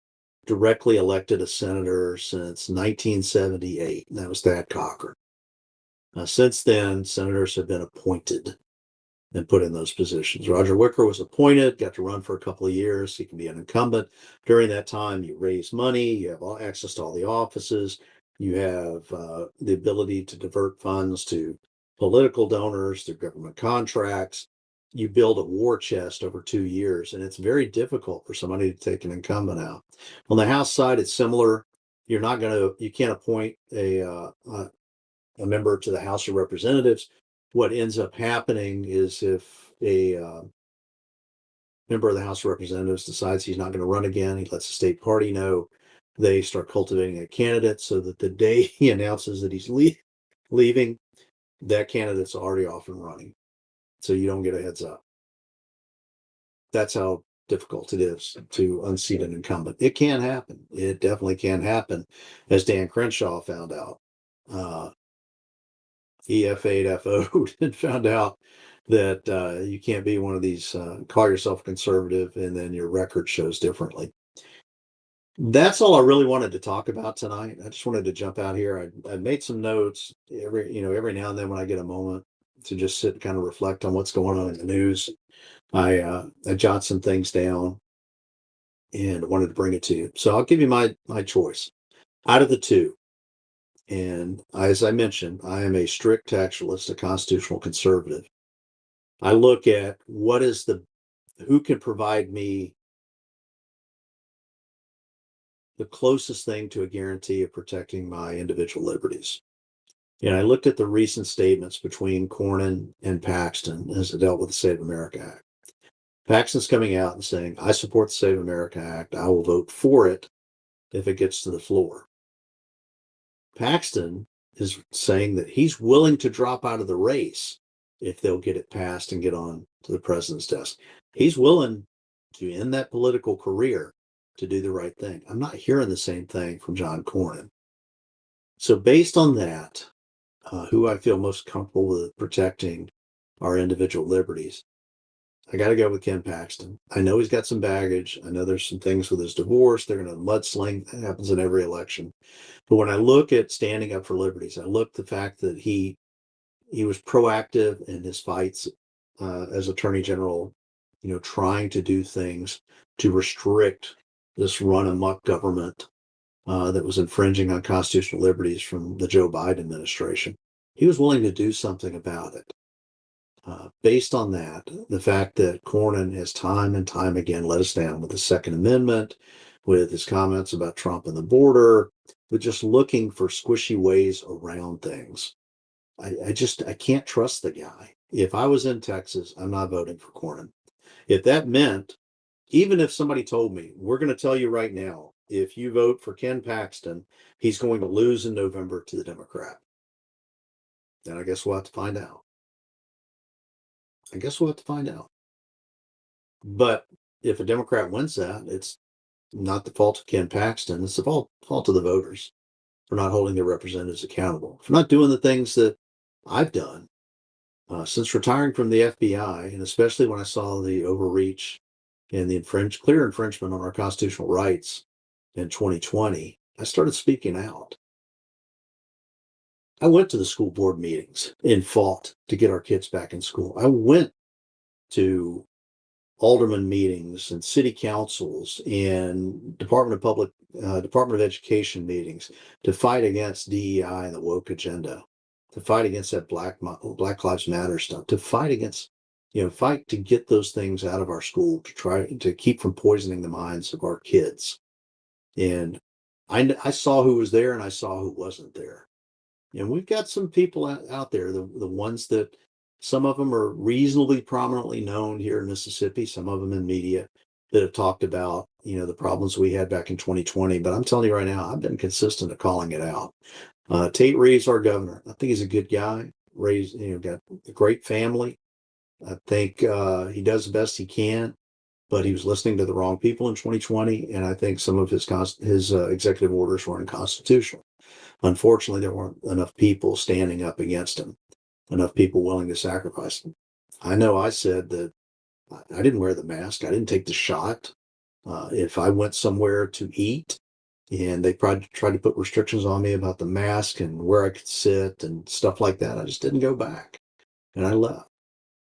directly elected a senator since 1978. And that was Thad Cochran. Since then, senators have been appointed and put in those positions. Roger Wicker was appointed, got to run for a couple of years. He can be an incumbent. During that time, you raise money, you have access to all the offices, you have the ability to divert funds to political donors through government contracts. You build a war chest over 2 years, and it's very difficult for somebody to take an incumbent out. On the House side, it's similar. You can't appoint a member to the House of Representatives. What ends up happening is if a member of the House of Representatives decides he's not going to run again, he lets the state party know. They start cultivating a candidate so that the day he announces that he's leaving, that candidate's already off and running. So you don't get a heads up. That's how difficult it is to unseat an incumbent. It can happen. It definitely can happen, as Dan Crenshaw found out. He FO'd and found out that you can't be one of these, call yourself conservative, and then your record shows differently. That's all I really wanted to talk about tonight. I just wanted to jump out here. I made some notes every now and then when I get a moment to just sit and kind of reflect on what's going on in the news. I jot some things down and wanted to bring it to you. So I'll give you my choice out of the two. And as I mentioned, I am a strict textualist, a constitutional conservative. I look at who can provide me the closest thing to a guarantee of protecting my individual liberties. And I looked at the recent statements between Cornyn and Paxton as it dealt with the Save America Act. Paxton's coming out and saying, I support the Save America Act. I will vote for it if it gets to the floor. Paxton is saying that he's willing to drop out of the race if they'll get it passed and get on to the president's desk. He's willing to end that political career to do the right thing. I'm not hearing the same thing from John Cornyn. So based on that, who I feel most comfortable with protecting our individual liberties, I got to go with Ken Paxton. I know he's got some baggage. I know there's some things with his divorce. They're going to mudsling. That happens in every election. But when I look at standing up for liberties, I look at the fact that he was proactive in his fights as Attorney General, trying to do things to restrict this run amok government that was infringing on constitutional liberties from the Joe Biden administration. He was willing to do something about it. Based on that, the fact that Cornyn has time and time again let us down with the Second Amendment, with his comments about Trump and the border, with just looking for squishy ways around things. I can't trust the guy. If I was in Texas, I'm not voting for Cornyn. If that meant, even if somebody told me, we're going to tell you right now, if you vote for Ken Paxton, he's going to lose in November to the Democrat. Then I guess we'll have to find out. But if a Democrat wins that, it's not the fault of Ken Paxton. It's the fault of the voters for not holding their representatives accountable, for not doing the things that I've done since retiring from the FBI, and especially when I saw the overreach and the clear infringement on our constitutional rights in 2020. I started speaking out. I went to the school board meetings and fought to get our kids back in school. I went to alderman meetings and city councils and Department of Education meetings to fight against DEI and the woke agenda, to fight against that Black Lives Matter stuff, to fight against, fight to get those things out of our school, to try to keep from poisoning the minds of our kids. And I saw who was there and I saw who wasn't there. And we've got some people out there, the ones that some of them are reasonably prominently known here in Mississippi, some of them in media that have talked about, the problems we had back in 2020. But I'm telling you right now, I've been consistent at calling it out. Tate Reeves, our governor, I think he's a good guy, raised, got a great family. I think he does the best he can, but he was listening to the wrong people in 2020. And I think some of his executive orders were unconstitutional. Unfortunately, there weren't enough people standing up against him, enough people willing to sacrifice him. I know I said that I didn't wear the mask. I didn't take the shot. If I went somewhere to eat and they tried to put restrictions on me about the mask and where I could sit and stuff like that, I just didn't go back and I left.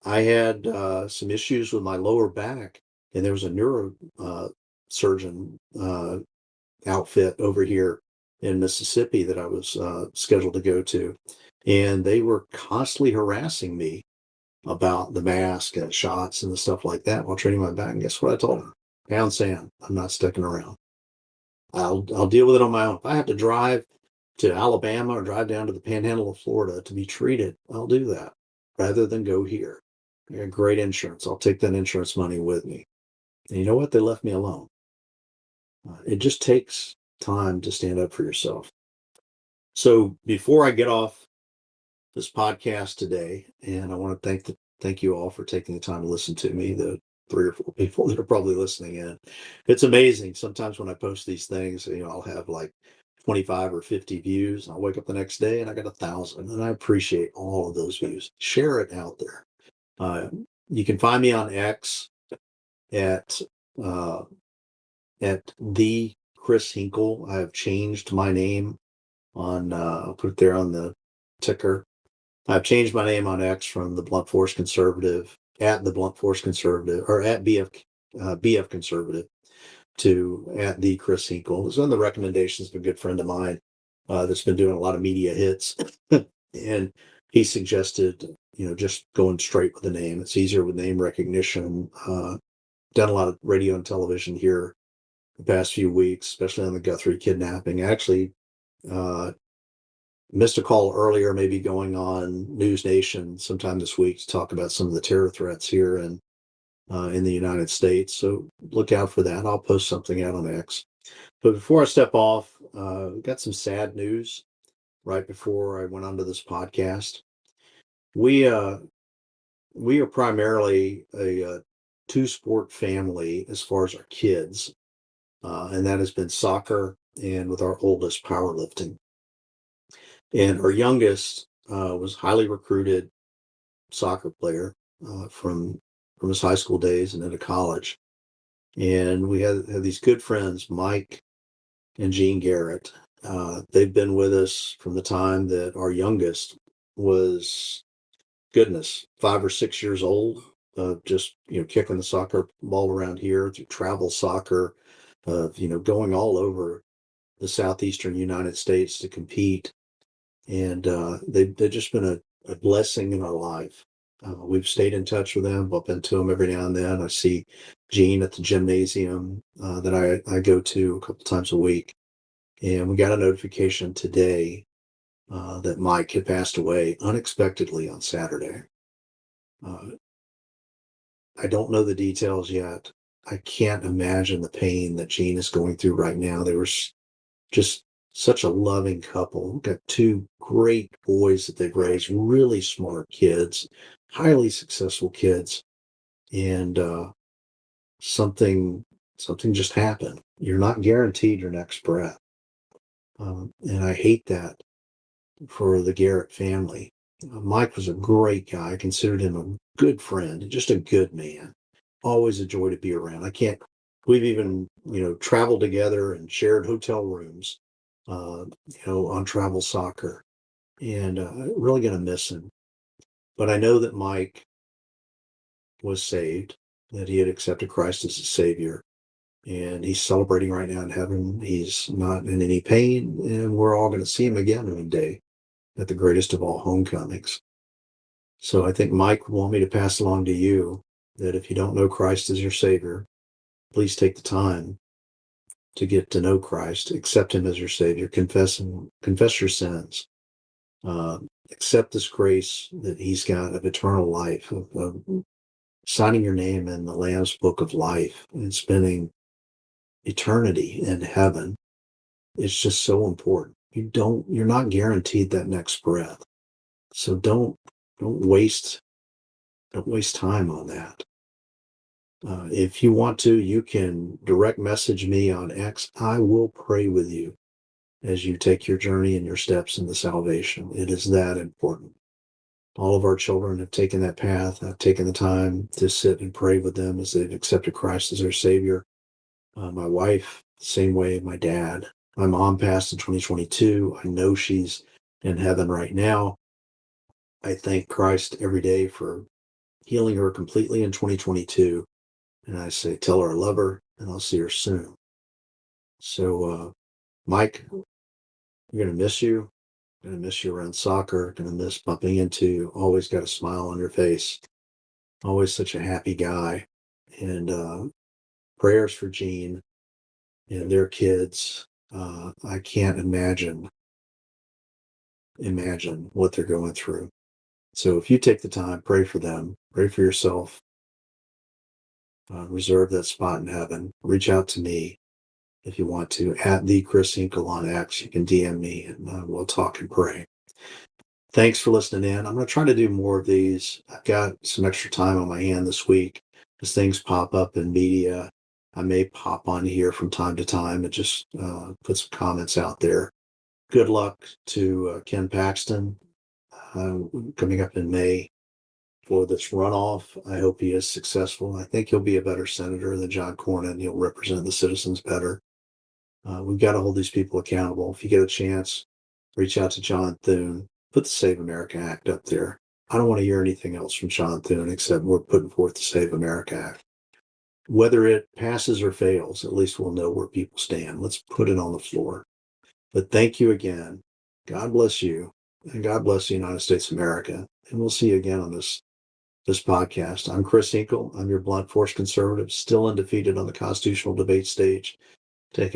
I had some issues with my lower back, and there was a neuro surgeon outfit over here in Mississippi that I was scheduled to go to. And they were constantly harassing me about the mask and shots and the stuff like that while treating my back. And guess what I told them? Pound sand. I'm not sticking around. I'll deal with it on my own. If I have to drive to Alabama or drive down to the panhandle of Florida to be treated, I'll do that rather than go here. I got great insurance. I'll take that insurance money with me. And you know what? They left me alone. It just takes time to stand up for yourself. So before I get off this podcast today, and I want to thank you all for taking the time to listen to me, the 3 or 4 people that are probably listening in. It's amazing. Sometimes when I post these things, I'll have like 25 or 50 views. I'll wake up the next day and I got 1,000, and I appreciate all of those views. Share it out there. You can find me on X at the Chris Hinkle. I have changed my name on, I'll put it there on the ticker. I've changed my name on X from the Blunt Force Conservative at the Blunt Force Conservative, or at BF Conservative, to at the Chris Hinkle. It was on the recommendations of a good friend of mine that's been doing a lot of media hits. And he suggested, just going straight with the name. It's easier with name recognition. Done a lot of radio and television here the past few weeks, especially on the Guthrie kidnapping. Actually, missed a call earlier, maybe going on News Nation sometime this week to talk about some of the terror threats here in the United States. So look out for that. I'll post something out on X. But before I step off, got some sad news right before I went onto this podcast. We are primarily a two-sport family as far as our kids, and that has been soccer and with our oldest powerlifting. And our youngest was highly recruited soccer player from his high school days and into college. And we had these good friends, Mike and Jean Garrett. They've been with us from the time that our youngest was, 5 or 6 years old, just, kicking the soccer ball around here through travel soccer, going all over the southeastern United States to compete. And they've just been a blessing in our life. We've stayed in touch with them, bump into them every now and then. I see Gene at the gymnasium that I go to a couple times a week. And we got a notification today that Mike had passed away unexpectedly on Saturday. I don't know the details yet. I can't imagine the pain that Gene is going through right now. They were just such a loving couple. We've got 2 great boys that they've raised, really smart kids, highly successful kids. And something Something just happened. You're not guaranteed your next breath. And I hate that for the Garrett family. Mike was a great guy. I considered him a good friend, just a good man. Always a joy to be around. We've even, traveled together and shared hotel rooms, on travel soccer, and really going to miss him. But I know that Mike was saved, that he had accepted Christ as his Savior, and he's celebrating right now in heaven. He's not in any pain, and we're all going to see him again one day at the greatest of all homecomings. So I think Mike will want me to pass along to you that if you don't know Christ as your Savior, please take the time to get to know Christ, accept him as your Savior, confess your sins, uh, accept this grace that he's got of eternal life, of signing your name in the Lamb's Book of Life and spending eternity in heaven. It's just so important. You're not guaranteed that next breath. So don't waste time on that. If you want to, you can direct message me on X. I will pray with you as you take your journey and your steps into salvation. It is that important. All of our children have taken that path. I've taken the time to sit and pray with them as they've accepted Christ as their Savior. My wife, same way, my dad. My mom passed in 2022. I know she's in heaven right now. I thank Christ every day for healing her completely in 2022. And I say, tell her I love her and I'll see her soon. So, Mike, I'm going to miss you. I'm going to miss you around soccer. Going to miss bumping into you. Always got a smile on your face. Always such a happy guy. And prayers for Jean and their kids. I can't imagine what they're going through. So if you take the time, pray for them, pray for yourself, reserve that spot in heaven. Reach out to me if you want to, at the Chris Hinkle on X. You can DM me and we'll talk and pray. Thanks for listening in. I'm going to try to do more of these. I've got some extra time on my hand this week as things pop up in media. I may pop on here from time to time and just put some comments out there. Good luck to Ken Paxton coming up in May for this runoff. I hope he is successful. I think he'll be a better senator than John Cornyn. He'll represent the citizens better. We've got to hold these people accountable. If you get a chance, reach out to John Thune. Put the Save America Act up there. I don't want to hear anything else from John Thune except we're putting forth the Save America Act. Whether it passes or fails, at least we'll know where people stand. Let's put it on the floor. But thank you again. God bless you, and God bless the United States of America. And we'll see you again on this podcast. I'm Chris Hinkle. I'm your blunt force conservative, still undefeated on the constitutional debate stage, taking